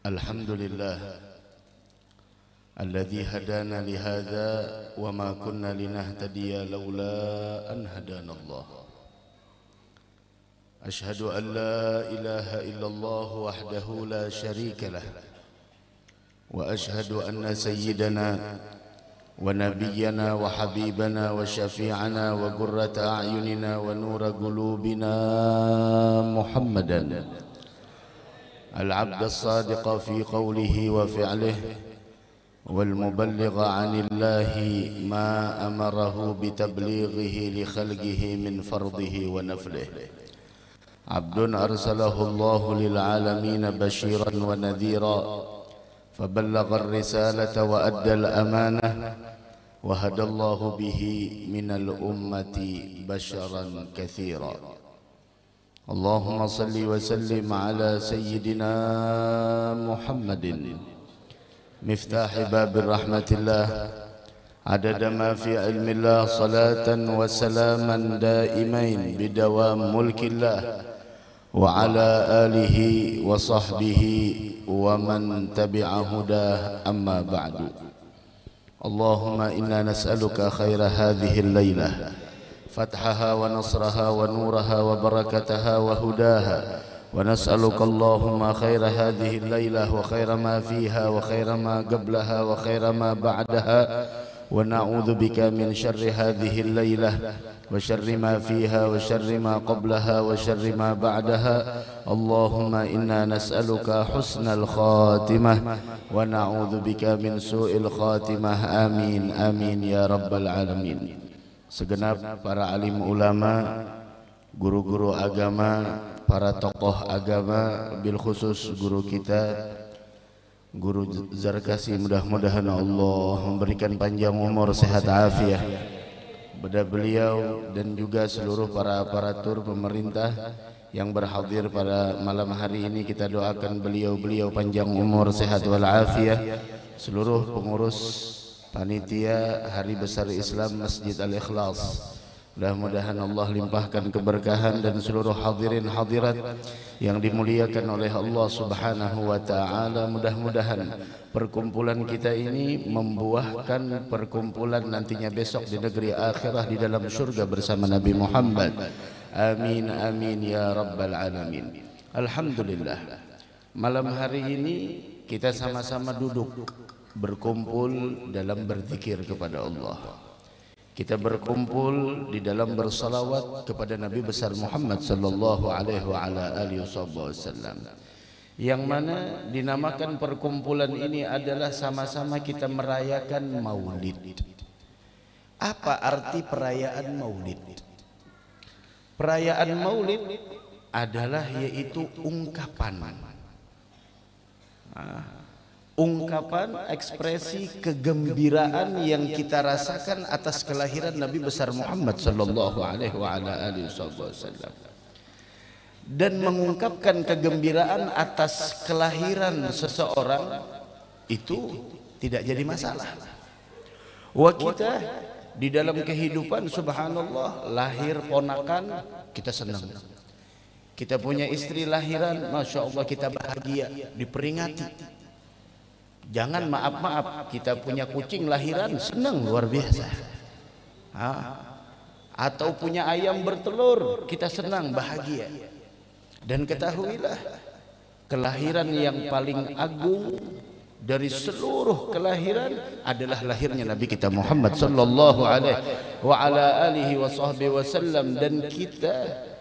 الحمد لله الذي هدانا لهذا وما كنا لنهتدي لولا أن هدانا الله. أشهد أن لا إله إلا الله وحده لا شريك له، وأشهد أن سيدنا ونبينا وحبيبنا وشفيعنا وقرة أعيننا ونور قلوبنا محمدا العبد الصادق في قوله وفعله، والمبلغ عن الله ما أمره بتبليغه لخلقه من فرضه ونفله، عبد أرسله الله للعالمين بشيرا ونذيرا، فبلغ الرسالة وأدى الأمانة، وهدى الله به من الأمة بشرا كثيرا. اللهم صل وسلم على سيدنا محمد مفتاح باب رحمة الله، عدد ما في علم الله، صلاة وسلاما دائمين بدوام ملك الله، وعلى آله وصحبه ومن تبع هداه، أما بعد. اللهم إنا نسألك خير هذه الليلة، فتحها ونصرها ونورها وبركتها وهداها، ونسألك اللهم خير هذه الليلة وخير ما فيها وخير ما قبلها وخير ما بعدها، ونعوذ بك من شر هذه الليلة وشر ما فيها وشر ما قبلها وشر ما بعدها. اللهم إنا نسألك حسن الخاتمة ونعوذ بك من سوء الخاتمة. آمين آمين يا رب العالمين. Segenap para alim ulama, guru-guru agama, para tokoh agama, bil khusus guru kita Guru Zarkasi, mudah-mudahan Allah memberikan panjang umur, sehat afiat kepada beliau dan juga seluruh para aparatur pemerintah yang berhadir pada malam hari ini. Kita doakan beliau panjang umur, sehat walafiat. Seluruh pengurus panitia Hari Besar Islam Masjid Al-Ikhlas, mudah-mudahan Allah limpahkan keberkahan, dan seluruh hadirin hadirat yang dimuliakan oleh Allah Subhanahu wa taala. Mudah-mudahan perkumpulan kita ini membuahkan perkumpulan nantinya besok di negeri akhirah di dalam surga bersama Nabi Muhammad. Amin amin ya rabbal alamin. Alhamdulillah, malam hari ini kita sama-sama duduk berkumpul dalam berzikir kepada Allah. Kita berkumpul di dalam bersalawat kepada Nabi besar Muhammad sallallahu alaihi wa ala alihi wasallam, yang mana dinamakan perkumpulan ini adalah sama-sama kita merayakan Maulid. Apa arti perayaan Maulid? Perayaan Maulid adalah yaitu ungkapan ekspresi kegembiraan yang kita rasakan atas kelahiran Nabi besar Muhammad sallallahu alaihi wa ala alihi wasallam, dan mengungkapkan kegembiraan atas kelahiran seseorang itu tidak jadi masalah. Wah, kita di dalam kehidupan subhanallah, lahir ponakan kita senang, kita punya istri lahiran masya Allah kita bahagia, diperingati. Jangan maaf-maaf, kita punya kucing lahiran senang luar biasa. Atau punya ayam bertelur, kita senang bahagia. Dan ketahuilah, kelahiran yang paling agung dari seluruh kelahiran adalah lahirnya Nabi kita Muhammad sallallahu alaihi wa ala alihi wasallam. Dan kita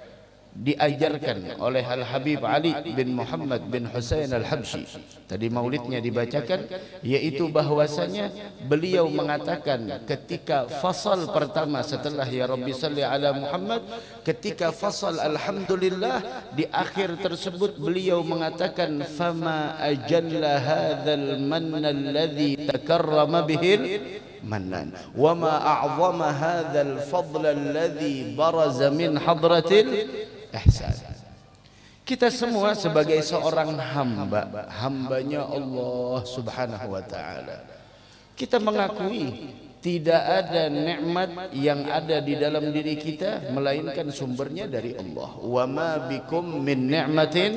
diajarkan oleh Al-Habib Ali bin Muhammad bin Husain Al-Habsyi, tadi maulidnya dibacakan, yaitu bahwasanya beliau mengatakan ketika fasal pertama setelah ya Rabbi salli ala Muhammad, ketika fasal alhamdulillah, di akhir tersebut beliau mengatakan fama ajalla hadzal manna alladhi takarrama bihil mannan wa ma a'zama hadzal fadla alladhi baraza min hadratil ihsan. Kita semua sebagai seorang hambanya Allah Subhanahu wa taala, kita mengakui tidak ada nikmat yang ada di dalam diri kita melainkan sumbernya dari Allah. Wa ma bikum min ni'matin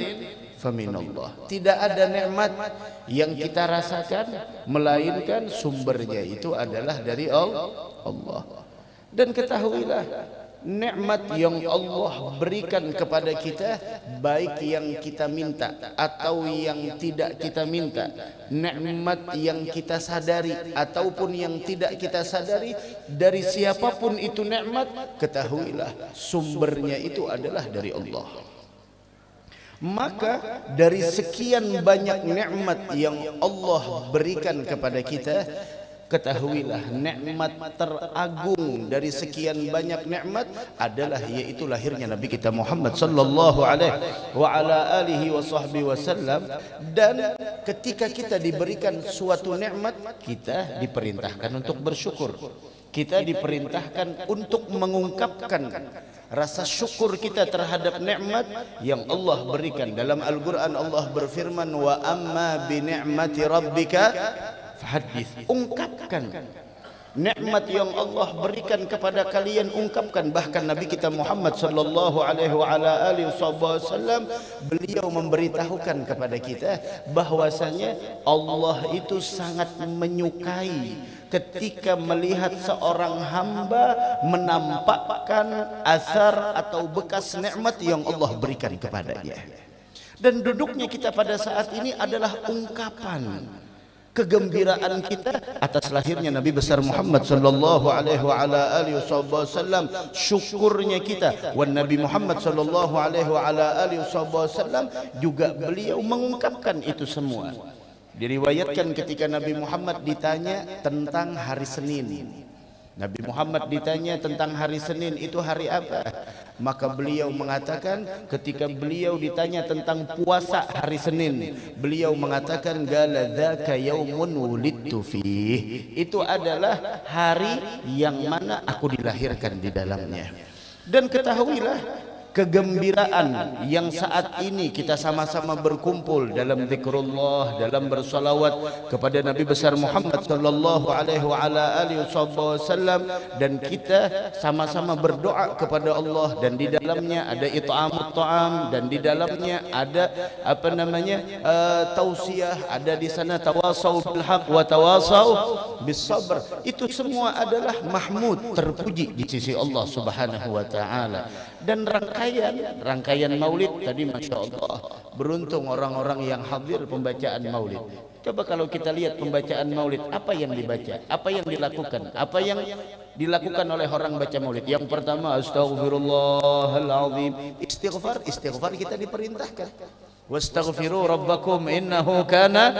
faminallah. Tidak ada nikmat yang kita rasakan melainkan sumbernya itu adalah dari Allah. Dan ketahuilah, nikmat yang Allah berikan kepada kita, baik yang kita minta atau yang tidak kita minta, nikmat yang kita sadari ataupun yang tidak kita sadari, dari siapapun itu nikmat, ketahuilah sumbernya itu adalah dari Allah. Maka dari sekian banyak nikmat yang Allah berikan kepada kita, ketahuilah nikmat teragung dari sekian banyak nikmat adalah yaitu lahirnya Nabi kita Muhammad sallallahu alaihi wasallam. Dan ketika kita diberikan suatu nikmat, kita diperintahkan untuk bersyukur. Kita diperintahkan untuk mengungkapkan rasa syukur kita terhadap nikmat yang Allah berikan. Dalam Al-Quran Allah berfirman, wa amma bi ni'mati rabbika hadis, ungkapkan nikmat yang Allah berikan kepada kalian, ungkapkan. Bahkan Nabi kita Muhammad sallallahu alaihi wasallam beliau memberitahukan kepada kita bahwasanya Allah itu sangat menyukai ketika melihat seorang hamba menampakkan asar atau bekas nikmat yang Allah berikan kepadanya. Dan duduknya kita pada saat ini adalah ungkapan kegembiraan kita atas lahirnya Nabi besar Muhammad sallallahu alaihi wasallam, syukurnya kita. Wan Nabi Muhammad sallallahu alaihi wasallam juga beliau mengungkapkan itu semua. Diriwayatkan ketika Nabi Muhammad ditanya tentang hari Senin, Nabi Muhammad ditanya tentang hari Senin, itu hari apa? Maka beliau mengatakan, ketika beliau ditanya tentang puasa hari Senin, beliau mengatakan gala dzaka yaumun wulidtu fih, itu adalah hari yang mana aku dilahirkan di dalamnya. Dan ketahuilah, kegembiraan yang saat ini kita sama-sama berkumpul dalam zikrullah, dalam bersalawat kepada Nabi besar Muhammad sallallahu alaihi wasallam, dan kita sama-sama berdoa kepada Allah, dan di dalamnya ada it'amut ta'am, dan di dalamnya ada tausiah, ada di sana tawasau bil haq wa tawasau bis sabr. Itu semua adalah mahmud, terpuji di sisi Allah Subhanahu wa taala. Dan rangkaian maulid tadi, masya Allah, beruntung orang-orang yang hadir pembacaan maulid. Coba kalau kita lihat pembacaan maulid, apa yang dibaca, apa yang dilakukan, apa yang dilakukan oleh orang baca maulid. Yang pertama, astaghfirullahaladzim, istighfar kita diperintahkan. Wastaghfiru rabbakum innahu kana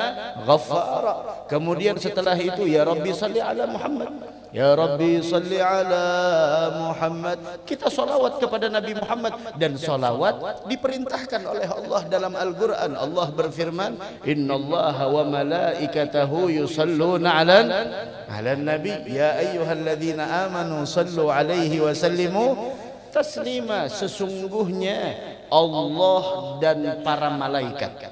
ghaffara. Kemudian setelah itu, ya Rabbi salli ala Muhammad, ya Rabbi salli ala Muhammad. Kita salawat kepada Nabi Muhammad, dan salawat diperintahkan oleh Allah dalam Al-Quran. Allah berfirman, innallaha wa malaikatahu yusalluna ala nabi ya ayyuhalladzina amanu sallu alaihi wa sallimu taslima. Sesungguhnya Allah dan para malaikat,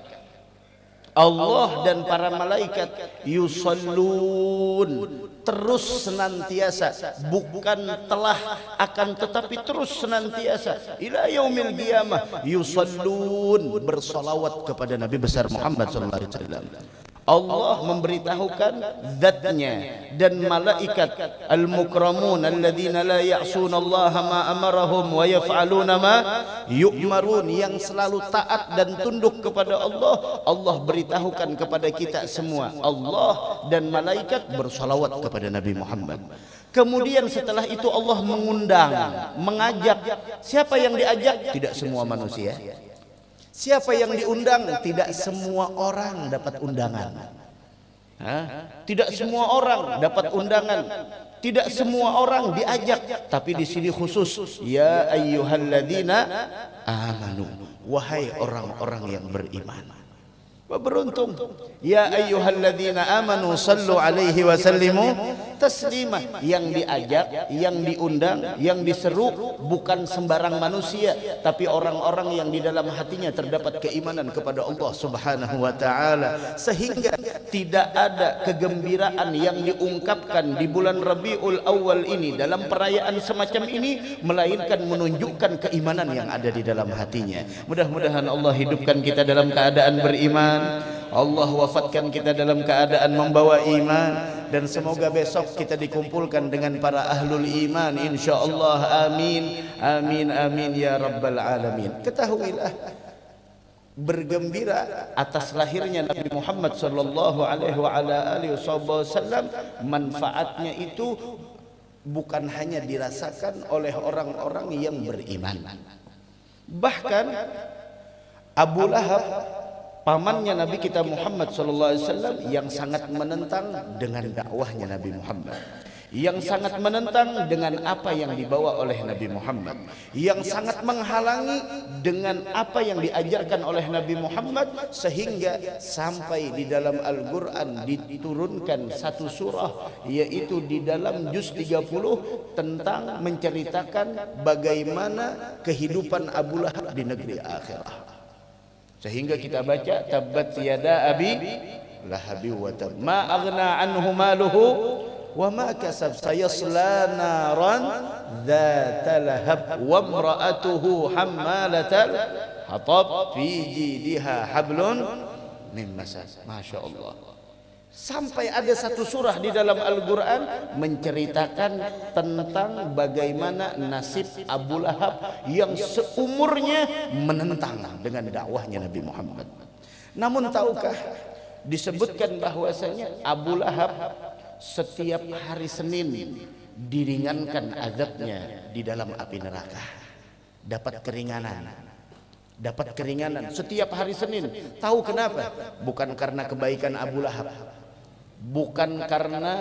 Allah dan para malaikat yusallun, terus senantiasa, bukan telah, akan tetapi terus senantiasa, ila yaumil qiyamah yusallun, bersalawat kepada Nabi besar Muhammad sallallahu alaihi wasallam. Allah memberitahukan zatnya, dan malaikat al-mukramun alladzina la ya'suna Allah ma amarahum wa yaf'aluna ma yu'marun, yang selalu taat dan tunduk kepada Allah. Allah beritahukan kepada kita semua, Allah dan malaikat bersalawat kepada Nabi Muhammad. Kemudian setelah itu Allah mengundang, mengajak. Siapa yang diajak? Tidak semua manusia. Siapa yang diundang? Tidak semua orang dapat undangan. Tidak semua orang dapat undangan. Tidak semua orang diajak. Tapi di sini khusus, ya ayyuhalladzina amanu, wahai orang-orang yang beriman. Beruntung, ya ayyuhalladzina amanu sallu alaihi wa sallimu taslima. Yang diajak, yang diundang, yang diseru bukan sembarang manusia, tapi orang-orang yang di dalam hatinya terdapat keimanan kepada Allah Subhanahu wa taala, sehingga tidak ada kegembiraan yang diungkapkan di bulan Rabiul Awal ini dalam perayaan semacam ini melainkan menunjukkan keimanan yang ada di dalam hatinya. Mudah-mudahan Allah hidupkan kita dalam keadaan beriman, Allah wafatkan kita dalam keadaan membawa iman, dan semoga besok kita dikumpulkan dengan para ahlul iman insyaallah. Amin amin amin ya rabbal alamin. Ketahuilah, bergembira atas lahirnya Nabi Muhammad sallallahu alaihi wasallam, manfaatnya itu bukan hanya dirasakan oleh orang-orang yang beriman. Bahkan Abu Lahab, pamannya Nabi kita Muhammad sallallahu alaihi wasallam, yang sangat menentang dengan dakwahnya Nabi Muhammad, yang sangat menentang dengan apa yang dibawa oleh Nabi Muhammad, yang sangat menghalangi dengan apa yang diajarkan oleh Nabi Muhammad, sehingga sampai di dalam Al-Quran diturunkan satu surah, yaitu di dalam juz 30 tentang menceritakan bagaimana kehidupan Abu Lahab di negeri akhirah. Sehingga kita baca tabbat yada abi lahabi wa tab ma aghna anhu maluhu wa ma kasab sayasla naran dzata lahab wa imra'atuhu hammalatal hatab fi jidha hablun min masad. Masyaallah. Sampai ada satu surah di dalam Al-Quran menceritakan tentang bagaimana nasib Abu Lahab yang seumurnya menentang dengan dakwahnya Nabi Muhammad. Namun tahukah, disebutkan bahwasanya Abu Lahab setiap hari Senin diringankan azabnya di dalam api neraka, dapat keringanan setiap hari Senin. Tahu kenapa? Bukan karena kebaikan Abu Lahab, bukan karena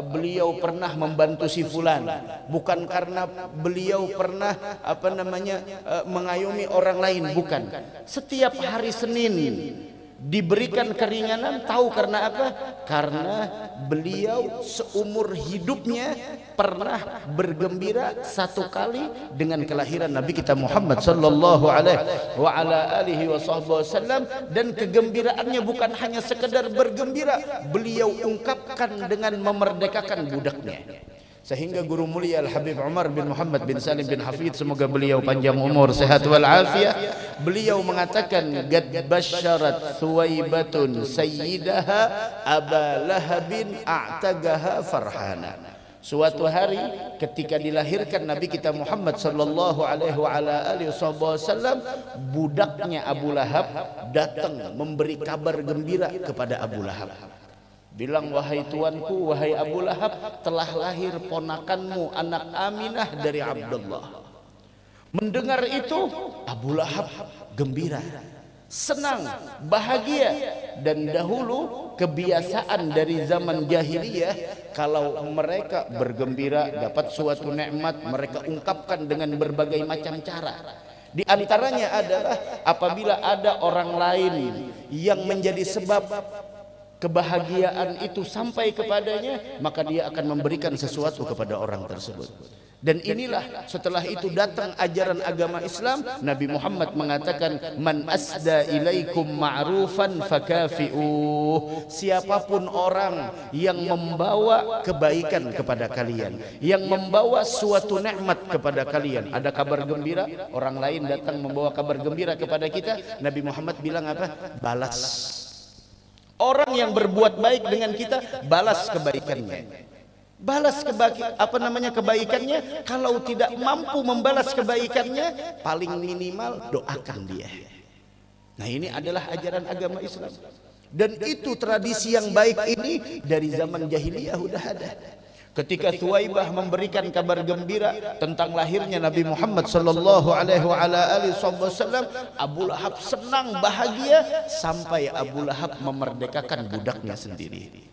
beliau pernah membantu si fulan, bukan karena beliau pernah mengayomi orang lain, bukan. Setiap hari Senin diberikan keringanan. Tahu karena apa? Karena beliau seumur hidupnya pernah bergembira satu kali dengan kelahiran Nabi kita Muhammad sallallahu alaihi wasallam, dan kegembiraannya bukan hanya sekedar bergembira, beliau ungkapkan dengan memerdekakan budaknya. Sehingga guru mulia Al-Habib Umar bin Muhammad bin Salim bin Hafid, semoga beliau panjang umur, sehat wal afiah, beliau mengatakan gad basyarat Thuwaibatun sayyidaha Aba Lahabin a'tagaha farhana. Suatu hari ketika dilahirkan Nabi kita Muhammad sallallahu alaihi wasallam, budaknya Abu Lahab datang memberi kabar gembira kepada Abu Lahab. Bilang, wahai tuanku, wahai Abu Lahab, telah lahir ponakanmu anak Aminah dari Abdullah. Mendengar itu Abu Lahab gembira, senang, bahagia. Dan dahulu kebiasaan dari zaman jahiliyah, kalau mereka bergembira dapat suatu nikmat, mereka ungkapkan dengan berbagai macam cara. Di antaranya adalah apabila ada orang lain yang menjadi sebab kebahagiaan itu sampai kepadanya, maka dia akan memberikan sesuatu kepada orang tersebut. Dan inilah setelah itu datang ajaran agama Islam. Nabi Muhammad mengatakan, man asda ilaikum ma'rufan fakafi'uh. Siapapun orang yang membawa kebaikan kepada kalian, yang membawa suatu nikmat kepada kalian, ada kabar gembira, orang lain datang membawa kabar gembira kepada kita, Nabi Muhammad bilang apa? Balas. Orang yang berbuat baik dengan kita, balas kebaikannya. Balas kebaikannya. Kalau tidak mampu membalas kebaikannya, paling minimal doakan dia. Nah, ini adalah ajaran agama Islam. Dan itu tradisi yang baik ini dari zaman jahiliyah sudah ada. Ketika Thuwaibah memberikan kabar gembira tentang lahirnya Nabi Muhammad sallallahu alaihi wasallam, Abu Lahab senang, bahagia, sampai Abu Lahab memerdekakan budaknya sendiri.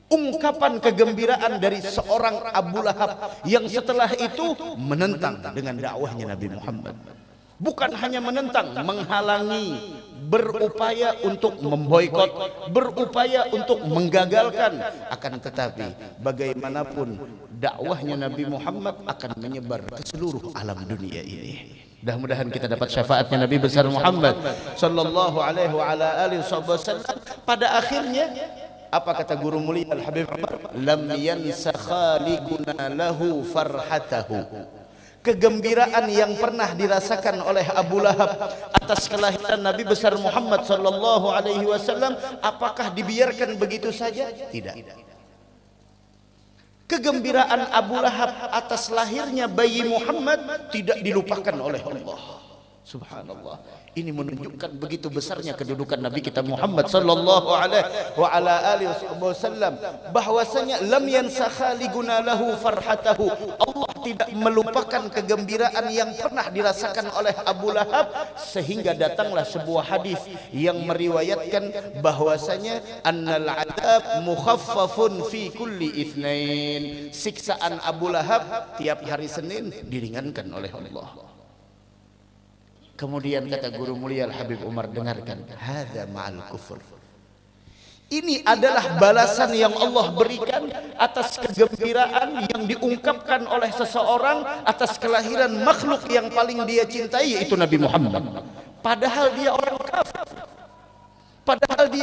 Ungkapan kegembiraan dari seorang Abu Lahab yang setelah itu menentang dengan dakwahnya Nabi Muhammad. Bukan hanya menentang, menghalangi, berupaya untuk memboikot, berupaya untuk menggagalkan. Akan tetapi bagaimanapun dakwahnya Nabi Muhammad akan menyebar ke seluruh alam dunia ini. Mudah-mudahan kita dapat syafaatnya Nabi besar Muhammad sallallahu alaihi wa ala alihi wasallam. Pada akhirnya apa kata guru mulia Al Habib Umar? Lam yansa khaliquna lahu farhatahu. Kegembiraan yang pernah dirasakan oleh Abu Lahab atas kelahiran Nabi besar Muhammad sallallahu alaihi wasallam, apakah dibiarkan begitu saja? Tidak. Kegembiraan Abu Lahab atas lahirnya bayi Muhammad tidak dilupakan oleh Allah. Subhanallah. Ini menunjukkan begitu besarnya kedudukan Nabi kita Muhammad sallallahu alaihi wa ala alihi wasallam, bahwasanya lam yansa khaliquna lahu farhatahu. Allah tidak melupakan kegembiraan yang pernah dirasakan oleh Abu Lahab, sehingga datanglah sebuah hadis yang meriwayatkan bahwasanya annal adab mukhaffafun fi kulli itsnain. Siksaan Abu Lahab tiap hari Senin diringankan oleh Allah. Kemudian kata guru mulia Al Habib Umar, dengarkan, hadza ma'al kufur. Ini adalah balasan yang Allah berikan atas kegembiraan yang diungkapkan oleh seseorang atas kelahiran makhluk yang paling dia cintai, yaitu Nabi Muhammad. Padahal dia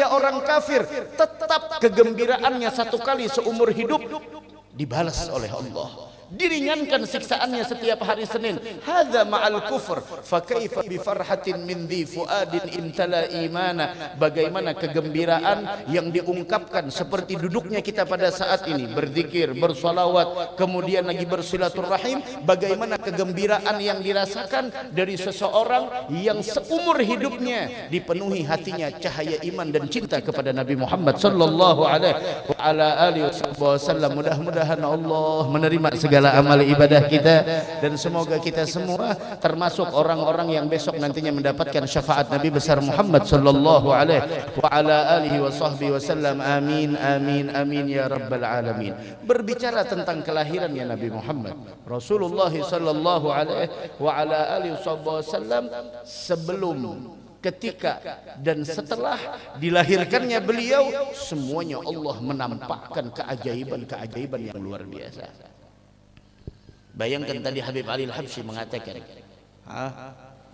orang kafir. Tetap kegembiraannya satu kali seumur hidup dibalas oleh Allah. Diringankan siksaannya setiap hari Senin. Hadza ma'al kufur fa kaifa bi farhatin min dhi fuadin imtala imana. Bagaimana kegembiraan yang diungkapkan seperti duduknya kita pada saat ini, berzikir, bersolawat, kemudian lagi bersilaturahim. Bagaimana kegembiraan yang dirasakan dari seseorang yang seumur hidupnya dipenuhi hatinya cahaya iman dan cinta kepada Nabi Muhammad sallallahu alaihi wasallam. Mudah-mudahan Allah menerima segala amal ibadah kita, dan semoga kita semua termasuk orang-orang yang besok nantinya mendapatkan syafaat Nabi besar Muhammad sallallahu alaihi wa ala alihi wasallam. Amin amin amin ya rabbal alamin. Berbicara tentang kelahirannya Nabi Muhammad Rasulullah sallallahu alaihi wa ala alihi wasallam, sebelum, ketika dan setelah dilahirkannya beliau, semuanya Allah menampakkan keajaiban-keajaiban yang luar biasa. Bayangkan tadi Habib Ali Al-Habsyi mengatakan,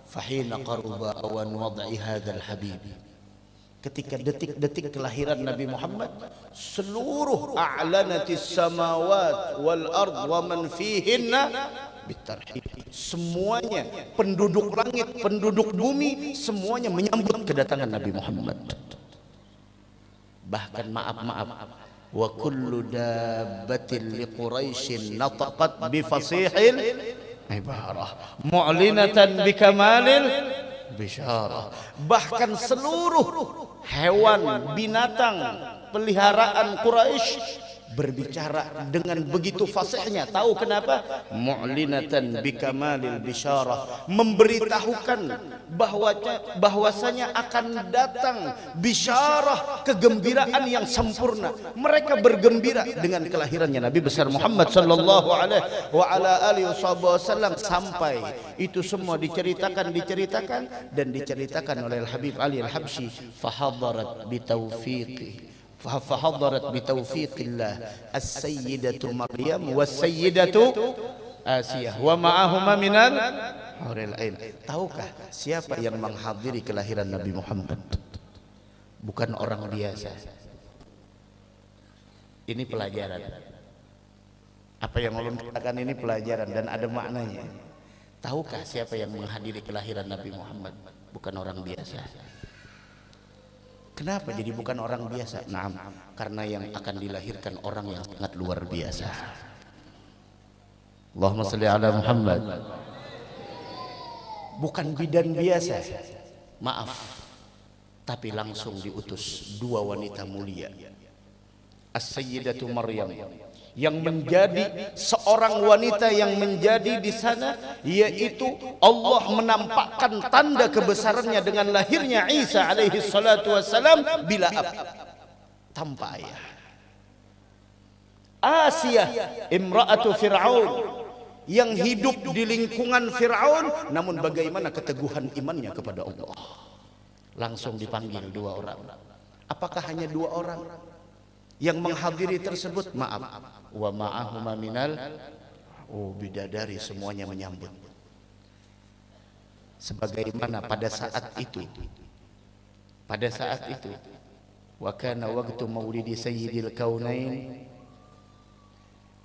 fahina qaruba awan wad'i hadzal habib. Ketika detik-detik kelahiran Nabi Muhammad, seluruh a'lanatis samawat wal ard wa man fihinna bitarhib. Semuanya, penduduk langit, penduduk bumi, semuanya menyambut kedatangan Nabi Muhammad. Bahkan maaf, wa kullu dabbatin li Quraisyin nataqat bi fasihil ibarah mu'linatan bi kamalil bisyarah. Bahkan seluruh hewan, binatang peliharaan Quraisy berbicara dengan begitu fasihnya. Tahu kenapa? Mu'linatan bikamalil bisyarah, memberitahukan bahwasanya akan datang bisyarah, kegembiraan yang sempurna. Mereka bergembira dengan kelahirannya Nabi besar Muhammad sallallahu alaihi wa ala alihi wasallam, sampai itu semua diceritakan dan diceritakan oleh Al Habib Ali Al-Habsyi. Fahadarat bitaufiqillah as-sayyidatu Maryam was-sayyidatu Asiyah wa ma'ahuma minal huril ain. Tahukah siapa yang menghadiri kelahiran Nabi Muhammad? Bukan orang biasa. Ini pelajaran. Apa yang ulun katakan ini pelajaran dan ada maknanya. Tahukah siapa yang menghadiri kelahiran Nabi Muhammad? Bukan orang biasa. Kenapa jadi bukan orang biasa? Nah, karena yang akan dilahirkan orang yang sangat luar biasa. Allahumma shalli ala Muhammad. Bukan bidan biasa, maaf, tapi langsung diutus dua wanita mulia, As-Sayyidatu Maryam, yang menjadi seorang wanita yang menjadi di sana, yaitu Allah menampakkan tanda kebesarannya dengan lahirnya Isa alaihi salatu wassalam bila tanpa ayah. Asiyah imra'atu Fir'aun, yang hidup di lingkungan Fir'aun, namun bagaimana keteguhan imannya kepada Allah. Langsung dipanggil 2 orang. Apakah hanya 2 orang yang menghadiri tersebut? Maaf, wa ma'ahuma minal, bidadari semuanya menyambut. Sebagaimana pada saat itu, wa kana waqtu maulidi sayyidil kaunain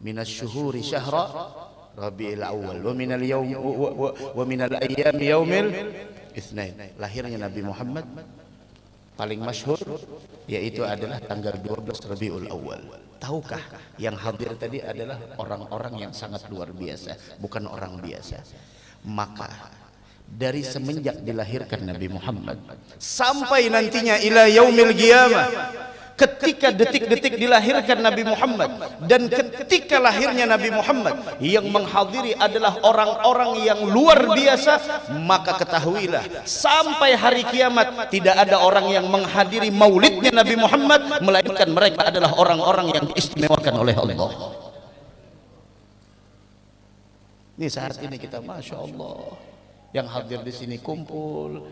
minas syuhuri syahra Rabiul Awal wa minal yawm wa minal ayyam yaumil Itsnain. Lahirnya Nabi Muhammad paling masyhur yaitu adalah tanggal 12 Rabiul Awal. Tahukah yang hadir tadi adalah orang-orang yang sangat luar biasa, bukan orang biasa. Maka dari semenjak dilahirkan Nabi Muhammad sampai nantinya ila yaumil qiyamah, ketika detik-detik dilahirkan Nabi Muhammad dan ketika lahirnya Nabi Muhammad, yang menghadiri adalah orang-orang yang luar biasa, maka ketahuilah sampai hari kiamat tidak ada orang yang menghadiri maulidnya Nabi Muhammad melainkan mereka adalah orang-orang yang diistimewakan oleh Allah. Ini saat ini kita Masya Allah, yang hadir di sini kumpul,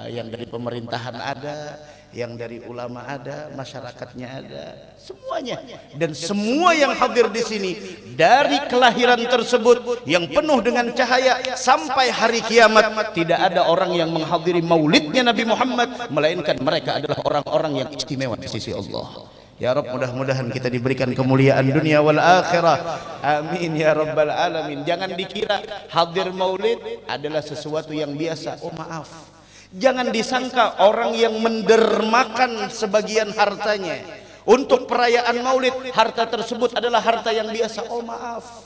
yang dari pemerintahan ada, yang dari ulama ada, masyarakatnya ada, semuanya. Dan semua yang hadir di sini dari kelahiran tersebut yang penuh dengan cahaya sampai hari kiamat, tidak ada orang yang menghadiri maulidnya Nabi Muhammad melainkan mereka adalah orang-orang yang istimewa di sisi Allah. Ya Rabb, mudah-mudahan kita diberikan kemuliaan dunia wal akhirah. Amin ya rabbal alamin. Jangan dikira hadir maulid adalah sesuatu yang biasa. Oh maaf, jangan disangka orang yang mendermakan sebagian hartanya untuk perayaan maulid, harta tersebut adalah harta yang biasa. Oh maaf,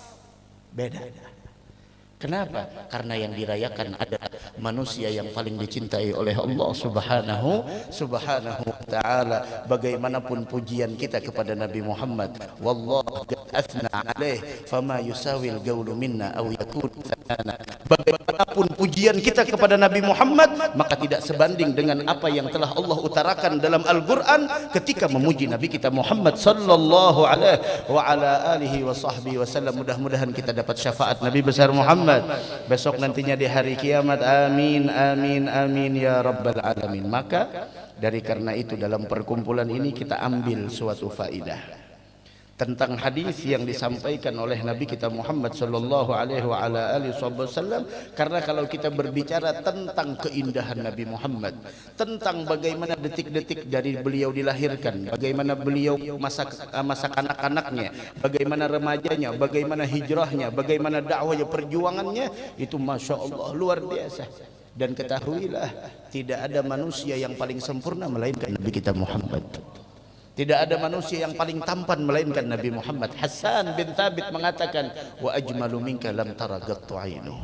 beda. Kenapa? Karena yang dirayakan adalah manusia yang paling dicintai oleh Allah subhanahu wa ta'ala. Bagaimanapun pujian kita kepada Nabi Muhammad, wallahu qad athna alaih fama yusawil qawlu minna aw yakun thanana. Bagaimanapun pujian kita kepada Nabi Muhammad, maka tidak sebanding dengan apa yang telah Allah utarakan dalam Al-Quran ketika memuji Nabi kita Muhammad sallallahu alaihi wa ala alihi wa sahbihi wasallam. Mudah-mudahan kita dapat syafaat Nabi besar Muhammad besok nantinya di hari kiamat. Amin amin amin ya rabbal alamin. Maka dari karena itu dalam perkumpulan ini kita ambil suatu faidah tentang hadis yang disampaikan oleh Nabi kita Muhammad sallallahu alaihi wa ala alihi wasallam. Karena kalau kita berbicara tentang keindahan Nabi Muhammad, tentang bagaimana detik-detik dari beliau dilahirkan, bagaimana beliau masa kanak-kanaknya, bagaimana remajanya, bagaimana hijrahnya, bagaimana dakwahnya, perjuangannya, itu Masya Allah luar biasa. Dan ketahuilah tidak ada manusia yang paling sempurna melainkan Nabi kita Muhammad. Tidak ada manusia yang paling tampan melainkan Nabi Muhammad. Hasan bin Thabit mengatakan, wa ajmalu minka lam tara qattu ainu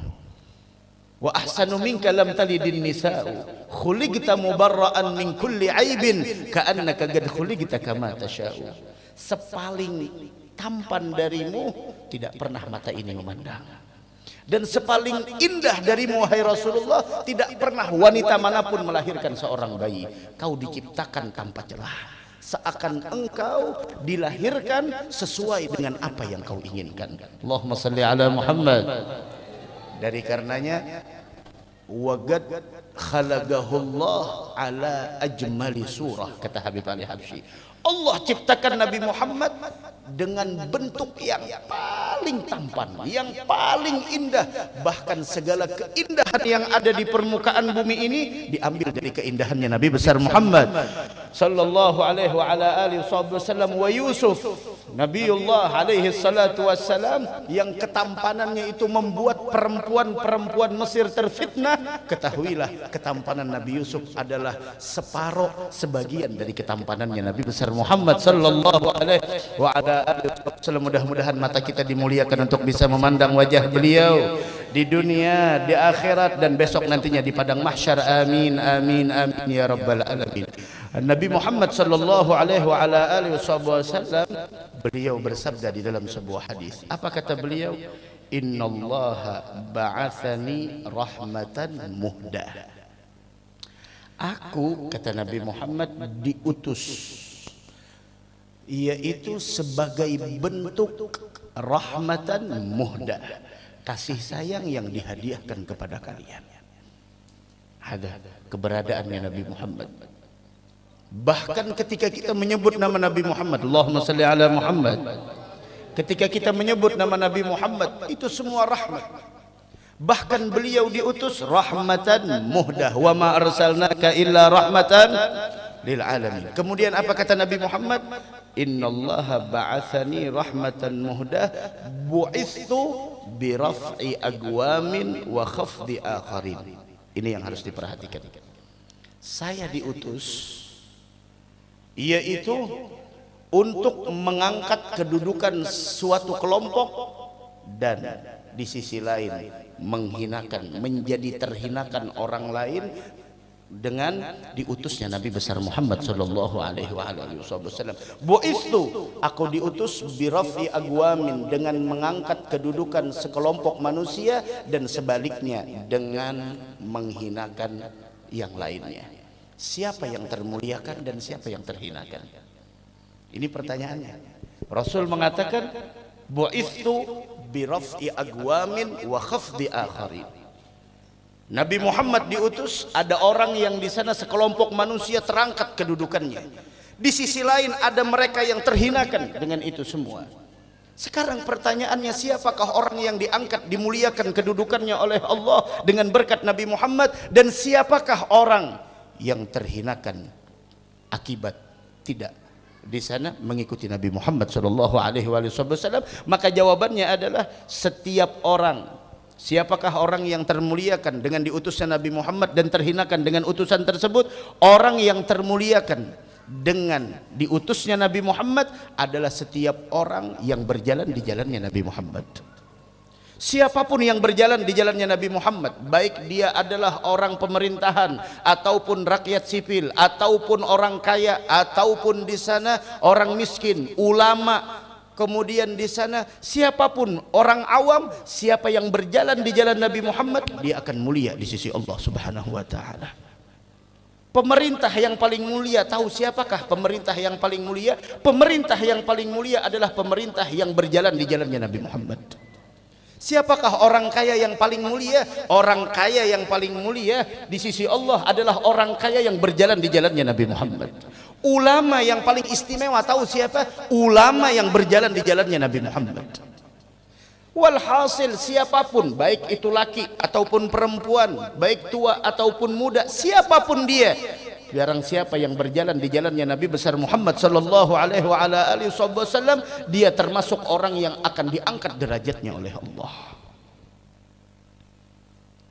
wa ahsanu minka lam talidin nisa'u khuliqta mubarra'an min kulli aibin ka'annaka qad khuliqta kama tasha'u. Sepaling tampan darimu tidak pernah mata ini memandang, dan sepaling indah darimu wahai Rasulullah tidak pernah wanita manapun melahirkan seorang bayi. Kau diciptakan tanpa celah, seakan engkau dilahirkan sesuai dengan apa yang kau inginkan. Allahumma salli ala Muhammad. Dari karenanya waqad khalaqahullah ala ajmali surah, kata Habib Ali Habsyi. Allah ciptakan Nabi Muhammad dengan bentuk yang paling tampan, yang paling indah. Bahkan segala keindahan yang ada di permukaan bumi ini diambil dari keindahannya Nabi besar Muhammad sallallahu alaihi wa ala alihi wasallam. Wa Yusuf Nabiullah alaihi salatu wassalam, yang ketampanannya itu membuat perempuan-perempuan Mesir terfitnah. Ketahuilah ketampanan Nabi Yusuf adalah separuh sebagian dari ketampanannya Nabi besar Muhammad sallallahu alaihi wa ala alihi wasallam. Mudah-mudahan mata kita dimuliakan untuk bisa memandang wajah beliau di dunia, di akhirat, dan besok nantinya di padang mahsyar. Amin amin amin ya rabbal alamin. Nabi Muhammad sallallahu alaihi wa ala alihi wasallam, beliau bersabda di dalam sebuah hadis. Apa kata beliau? Innallaha ba'atsani rahmatan muhdah. Aku, kata Nabi Muhammad, diutus yaitu sebagai bentuk rahmatan muhdah, kasih sayang yang dihadiahkan kepada kalian. ada keberadaannya Nabi Muhammad. Bahkan ketika kita menyebut nama Nabi Muhammad, Allahumma salli ala Muhammad, ketika kita menyebut nama Nabi Muhammad, itu semua rahmat. Bahkan beliau diutus rahmatan muhdah, wa ma arsalnaka illa rahmatan lil alamin. Kemudian apa kata Nabi Muhammad? Innallaha ba'atsani rahmatan muhdah bu'ithu bi raf'i agwamin wa khafdi akharin. Ini yang harus diperhatikan. Saya diutus yaitu untuk mengangkat kedudukan suatu kelompok dan di sisi lain menghinakan, menjadi terhinakan orang lain dengan diutusnya Nabi besar Muhammad sallallahu alaihi wasallam. Bu'istu, aku diutus birafi agwamin, dengan mengangkat kedudukan sekelompok manusia, dan sebaliknya dengan menghinakan yang lainnya. Siapa yang termuliakan dan siapa yang terhinakan? Ini pertanyaannya. Rasul mengatakan bu'istu birafi agwamin wa khafdi akharin. Nabi Muhammad diutus, ada orang yang di sana sekelompok manusia terangkat kedudukannya. Di sisi lain ada mereka yang terhinakan dengan itu semua. Sekarang pertanyaannya, siapakah orang yang diangkat, dimuliakan kedudukannya oleh Allah dengan berkat Nabi Muhammad, dan siapakah orang yang terhinakan akibat tidak di sana mengikuti Nabi Muhammad sallallahu alaihi wasallam? Maka jawabannya adalah setiap orang. Siapakah orang yang termuliakan dengan diutusnya Nabi Muhammad dan terhinakan dengan utusan tersebut? Orang yang termuliakan dengan diutusnya Nabi Muhammad adalah setiap orang yang berjalan di jalannya Nabi Muhammad. Siapapun yang berjalan di jalannya Nabi Muhammad, baik dia adalah orang pemerintahan ataupun rakyat sipil ataupun orang kaya ataupun di sana orang miskin, ulama, kemudian di sana siapapun orang awam, siapa yang berjalan di jalan Nabi Muhammad, dia akan mulia di sisi Allah Subhanahu wa taala. Pemerintah yang paling mulia, tahu siapakah pemerintah yang paling mulia? Pemerintah yang paling mulia adalah pemerintah yang berjalan di jalannya Nabi Muhammad. Siapakah orang kaya yang paling mulia? Orang kaya yang paling mulia di sisi Allah adalah orang kaya yang berjalan di jalannya Nabi Muhammad. Ulama yang paling istimewa, tahu siapa? Ulama yang berjalan di jalannya Nabi Muhammad. Walhasil siapapun, baik itu laki ataupun perempuan, baik tua ataupun muda, siapapun dia, barang siapa yang berjalan di jalannya Nabi besar Muhammad sallallahu alaihi wasallam, dia termasuk orang yang akan diangkat derajatnya oleh Allah.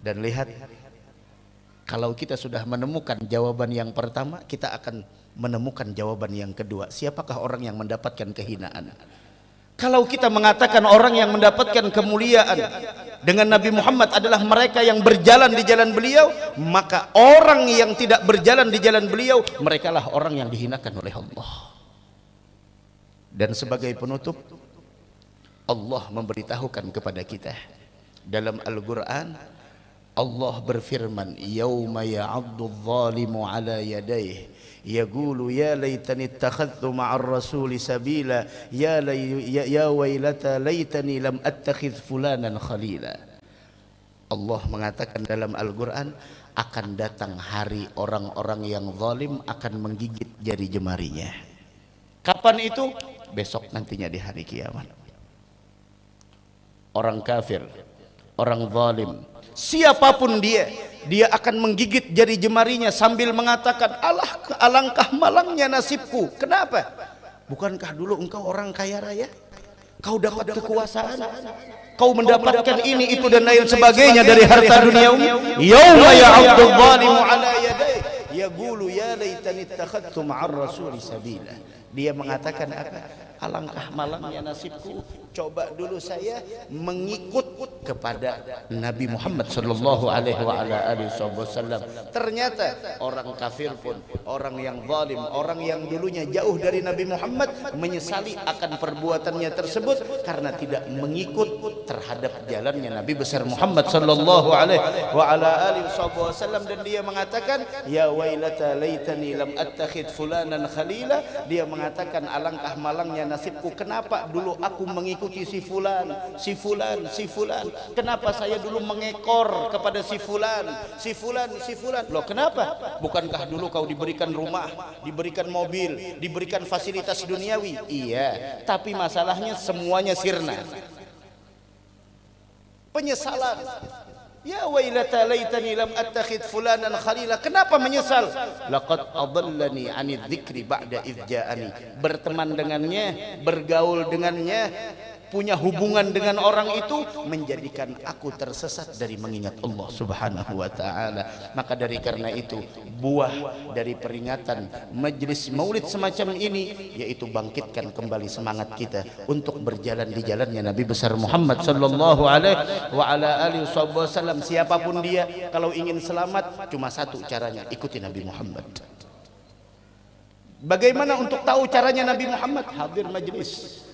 Dan lihat, kalau kita sudah menemukan jawaban yang pertama, kita akan menemukan jawaban yang kedua. Siapakah orang yang mendapatkan kehinaan? Kalau kita mengatakan orang yang mendapatkan kemuliaan dengan Nabi Muhammad adalah mereka yang berjalan di jalan beliau, maka orang yang tidak berjalan di jalan beliau, merekalah orang yang dihinakan oleh Allah. Dan sebagai penutup, Allah memberitahukan kepada kita dalam Al-Quran, Allah berfirman, yauma ya'addu adh-dhalimu ala yadayhi yaqulu ya laitani ittakhadhtu ma'ar rasuli sabila ya wailata laitani lam attakhidh fulanan khalila. Allah mengatakan dalam Al-Quran, akan datang hari orang-orang yang zalim akan menggigit jari jemarinya. Kapan itu? Besok nantinya di hari kiamat. Orang kafir, orang zalim, siapapun dia akan menggigit jari jemarinya sambil mengatakan, alangkah malangnya nasibku. Kenapa? Bukankah dulu engkau orang kaya raya? Kau dapat kekuasaan, kau mendapatkan ini itu dan lain sebagainya dari harta duniawi. Yauma ya'addu adh-dhalimu ala yadayhi yaqulu ya laitani ittakhadhtu ma'ar rasuli sabila. Dia mengatakan apa? Alangkah malangnya nasibku, coba dulu saya mengikut kepada Nabi Muhammad sallallahu alaihi wasallam. Ternyata orang kafir pun, orang yang zalim, orang yang dulunya jauh dari Nabi Muhammad, menyesali akan perbuatannya tersebut karena tidak mengikut terhadap jalannya Nabi besar Muhammad sallallahu alaihi wasallam. Dan dia mengatakan, ya wailata laitani lam attakhid fulanan khalila. Dia mengatakan, alangkah malangnya nasibku? Kenapa dulu aku mengikuti si fulan, si fulan, si fulan? Kenapa saya dulu mengekor kepada si fulan, si fulan, si fulan? Loh kenapa? Bukankah dulu kau diberikan rumah, diberikan mobil, diberikan fasilitas duniawi? Iya, tapi masalahnya semuanya sirna. Penyesalan. Ya wailata laitani lam attakhid fulanan khalila. Kenapa menyesal? Laqad adallani 'anil dzikri ba'da idh ja'ani. Berteman dengannya, bergaul dengannya, punya hubungan dengan orang itu menjadikan aku tersesat dari mengingat Allah Subhanahu wa taala. Maka dari karena itu, buah dari peringatan majlis maulid semacam ini yaitu bangkitkan kembali semangat kita untuk berjalan di jalannya Nabi besar Muhammad sallallahu alaihi wa ala alihi wasallam. Siapapun dia, kalau ingin selamat cuma satu caranya, ikuti Nabi Muhammad. Bagaimana untuk tahu caranya Nabi Muhammad? Hadir majlis.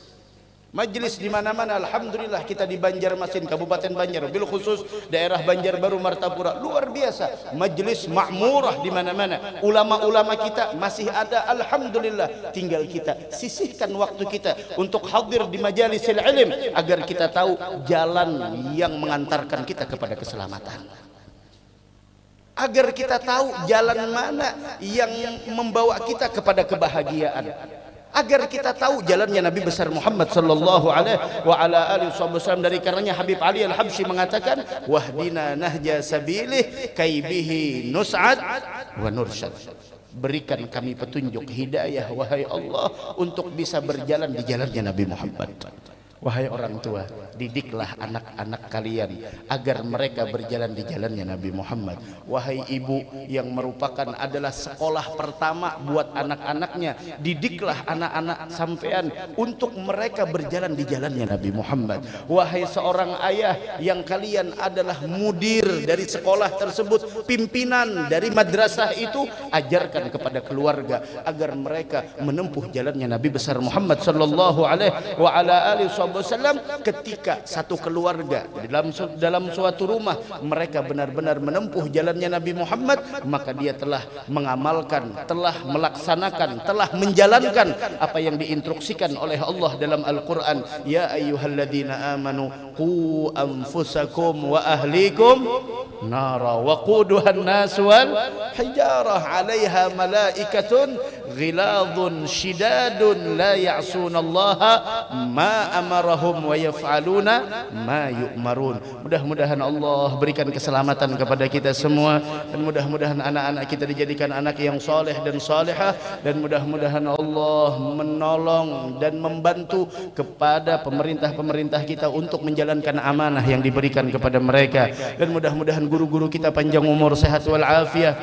Majlis di mana-mana. Alhamdulillah kita di Banjarmasin, Kabupaten Banjar, bil khusus daerah Banjarbaru Martapura, luar biasa. Majlis makmurah di mana-mana. Ulama-ulama kita masih ada, alhamdulillah. Tinggal kita sisihkan waktu kita untuk hadir di majalisil ilm agar kita tahu jalan yang mengantarkan kita kepada keselamatan. Agar kita tahu jalan mana yang membawa kita kepada kebahagiaan. Agar kita tahu jalannya Nabi besar Muhammad sallallahu alaihi wa ala alihi wasallam. Dari karenanya Habib Ali Al-Habsyi mengatakan, wahdina nahja sabilih kaibihi nus'ad wa nursyad. Berikan kami petunjuk hidayah wahai Allah untuk bisa berjalan di jalannya Nabi Muhammad. Wahai orang tua, didiklah anak-anak kalian agar mereka berjalan di jalannya Nabi Muhammad. Wahai ibu yang merupakan adalah sekolah pertama buat anak-anaknya, didiklah anak-anak sampean untuk mereka berjalan di jalannya Nabi Muhammad. Wahai seorang ayah yang kalian adalah mudir dari sekolah tersebut, pimpinan dari madrasah itu, ajarkan kepada keluarga agar mereka menempuh jalannya Nabi besar Muhammad sallallahu alaihi wa ala alihi wasallam. Ketika satu keluarga dalam suatu rumah mereka benar-benar menempuh jalannya Nabi Muhammad, maka dia telah mengamalkan, telah melaksanakan, telah menjalankan apa yang diinstruksikan oleh Allah dalam Al-Quran. Ya ayyuhalladzina amanu qu anfusakum wa ahlikum nara waquduhan nas wal hijarah 'alaiha malaikatun ghiladun shidadun la ya'sunallaha ma amarahum wa yaf'aluna ma yu'marun. Mudah-mudahan Allah berikan keselamatan kepada kita semua, dan mudah-mudahan anak-anak kita dijadikan anak yang soleh dan solehah, dan mudah-mudahan Allah menolong dan membantu kepada pemerintah-pemerintah kita untuk menjalankan amanah yang diberikan kepada mereka, dan mudah-mudahan guru-guru kita panjang umur, sehat walafiat.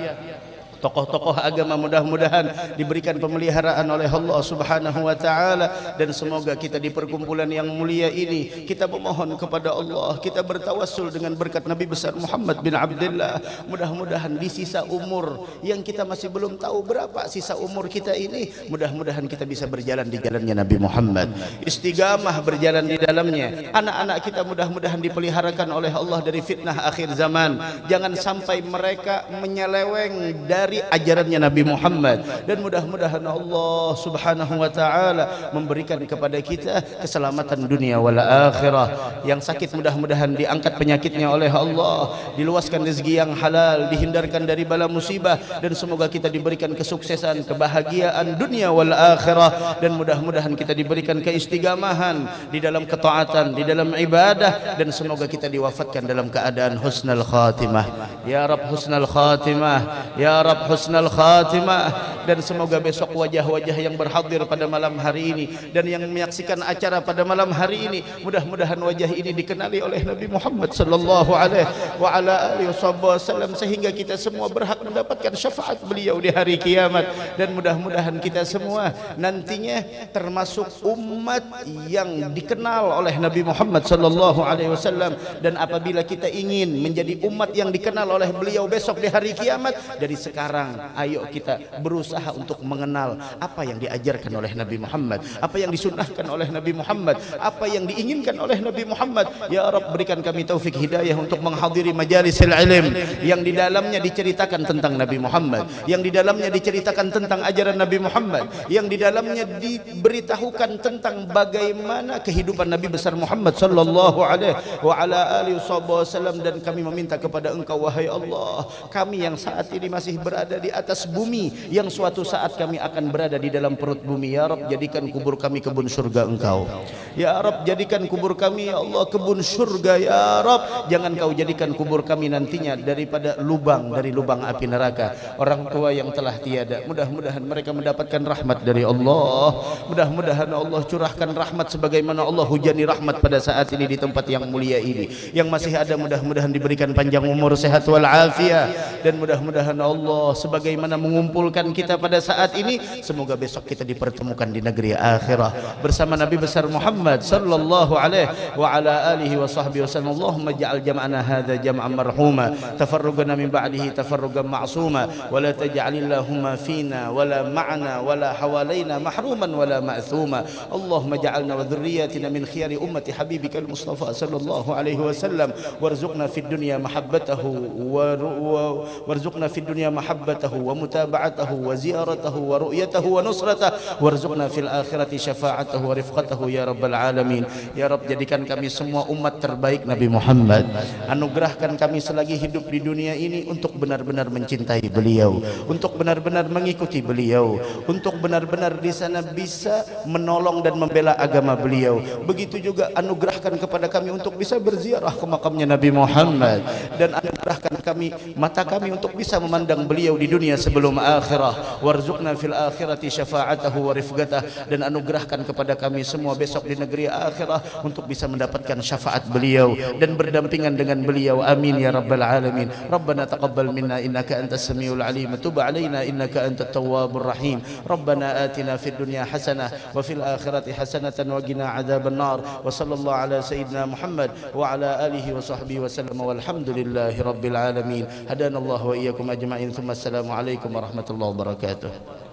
Tokoh-tokoh agama mudah-mudahan diberikan pemeliharaan oleh Allah Subhanahu wa taala, dan semoga kita di perkumpulan yang mulia ini kita memohon kepada Allah, kita bertawassul dengan berkat Nabi besar Muhammad bin Abdullah. Mudah-mudahan di sisa umur yang kita masih belum tahu berapa sisa umur kita ini, mudah-mudahan kita bisa berjalan di jalannya Nabi Muhammad, istiqamah berjalan di dalamnya. Anak-anak kita mudah-mudahan dipeliharakan oleh Allah dari fitnah akhir zaman. Jangan sampai mereka menyeleweng dari ajarannya Nabi Muhammad, dan mudah-mudahan Allah Subhanahu wa taala memberikan kepada kita keselamatan dunia wal akhirah. Yang sakit mudah-mudahan diangkat penyakitnya oleh Allah, diluaskan rezeki yang halal, dihindarkan dari bala musibah, dan semoga kita diberikan kesuksesan, kebahagiaan dunia wal akhirah, dan mudah-mudahan kita diberikan keistiqamahan di dalam ketaatan, di dalam ibadah, dan semoga kita diwafatkan dalam keadaan husnul khatimah. Ya Rabb husnul khatimah, ya Rabb husnul khatimah. Dan semoga besok wajah-wajah yang berhadir pada malam hari ini dan yang menyaksikan acara pada malam hari ini, mudah-mudahan wajah ini dikenali oleh Nabi Muhammad sallallahu alaihi wa ala alihi wasallam, sehingga kita semua berhak mendapatkan syafaat beliau di hari kiamat. Dan mudah-mudahan kita semua nantinya termasuk umat yang dikenal oleh Nabi Muhammad sallallahu alaihi wasallam. Dan apabila kita ingin menjadi umat yang dikenal oleh beliau besok di hari kiamat, dari sekarang sekarang ayo kita berusaha untuk mengenal apa yang diajarkan oleh Nabi Muhammad, apa yang disunnahkan oleh Nabi Muhammad, apa yang diinginkan oleh Nabi Muhammad. Ya Rabb, berikan kami taufik hidayah untuk menghadiri majalisil ilm yang di dalamnya diceritakan tentang Nabi Muhammad, yang di dalamnya diceritakan tentang ajaran Nabi Muhammad, yang di dalamnya diberitahukan tentang bagaimana kehidupan Nabi besar Muhammad sallallahu alaihi wa ala alihi wasallam. Dan kami meminta kepada Engkau wahai Allah, kami yang saat ini masih berada di atas bumi, yang suatu saat kami akan berada di dalam perut bumi, ya Rabb, jadikan kubur kami kebun surga Engkau. Ya Rabb, jadikan kubur kami ya Allah kebun surga ya Rabb. Jangan Kau jadikan kubur kami nantinya daripada lubang dari lubang api neraka. Orang tua yang telah tiada, mudah-mudahan mereka mendapatkan rahmat dari Allah. Mudah-mudahan Allah curahkan rahmat sebagaimana Allah hujani rahmat pada saat ini di tempat yang mulia ini. Yang masih ada mudah-mudahan diberikan panjang umur, sehat wal afiat, dan mudah-mudahan Allah sebagaimana mengumpulkan kita pada saat ini, semoga besok kita dipertemukan di negeri akhirah bersama Nabi besar Muhammad sallallahu alaihi wa ala alihi wa sahbihi wasallam. Allahumma ja'al jam'ana hadza jam'an marhuma, tafarrugana min ba'dihi tafarrugan ma'suma, wa la taj'alillahumma fina wala ma'na wala hawalaina mahruman wala ma'thuma. Allahumma ja'alna wa dhurriyyatina min khiyari ummati habibika al-Mustafa sallallahu alaihi wasallam, warzuqna fid dunya mahabbatahu warzuqna fid dunya mahabbatahu wa mutaba'atahu wa ziyaratahu wa ru'yatahu wa nusratahu, warzuqna fil akhirati syafa'atahu wa rifqatahu ya rabbal alamin. Ya Rabb, jadikan kami semua umat terbaik Nabi Muhammad. Anugerahkan kami selagi hidup di dunia ini untuk benar-benar mencintai beliau, untuk benar-benar mengikuti beliau, untuk benar-benar di sana bisa menolong dan membela agama beliau. Begitu juga anugerahkan kepada kami untuk bisa berziarah ke makamnya Nabi Muhammad, dan anugerahkan kami mata kami untuk bisa memandang beliau di dunia sebelum akhirah. Warzuqna fil akhirati syafa'atahu wa rifqatah, dan anugerahkan kepada kami semua besok di negeri akhirah untuk bisa mendapatkan syafaat beliau dan berdampingan dengan beliau. Amin ya rabbal alamin. Rabbana taqabbal minna innaka antas samiul alim, tub alaina innaka antat tawwabur rahim. Rabbana atina fid dunya hasanah wa fil akhirati hasanatan wa qina adzaban nar. Wa sallallahu ala sayyidina Muhammad wa ala alihi wa sahbihi wa sallam, walhamdulillahi rabbil alamin. Hadanallahu wa iyyakum ajma'in. Thumma assalamu alaikum warahmatullahi wabarakatuh.